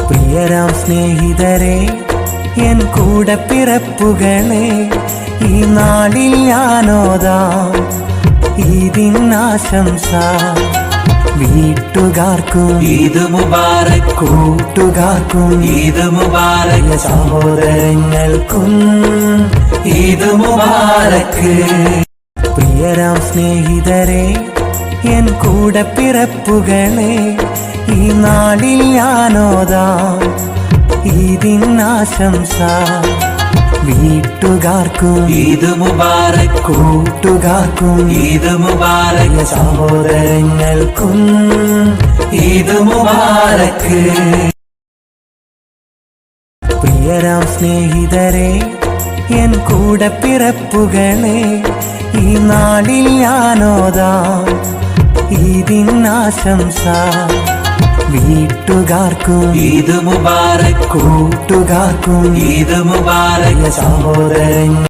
പ്രിയരാം സ്നേഹിതരെ, എൻ കൂടപ്പിറപ്പുകളെ, ഈ നാളിൽ ഞാനോദാം ഈദിനാശംസ. വീട്ടുകാർക്കും ഈദ് മുബാരക്, കൂട്ടുകാർക്കും ഈദ് മുബാരക്, സഹോദരങ്ങൾക്കും ഈദ് മുബാരക്. പ്രിയരാം സ്നേഹിതരെ, എൻ കൂടപ്പിറപ്പുകളെ, ഈ നാളിൽ ഞാനോദാം ഈദിനാശംസ. വീട്ടുകാർക്കും ഈദ് മുബാരക്, കൂട്ടുകാർക്കും ഈദ് മുബാരക്, സഹോദരങ്ങൾക്കും ഈദ് മുബാരക്. പ്രിയരാം സ്നേഹിതരെ, എൻ കൂടപ്പിറപ്പുകളെ, ഈ നാളിൽ ഞാനോദാം ഈദിനാശംസ. വീട്ടുകാർക്കും ഈദ് മുബാരക്, കൂട്ടുകാർക്കും ഈദ് മുബാരക്, സഹോദരങ്ങൾ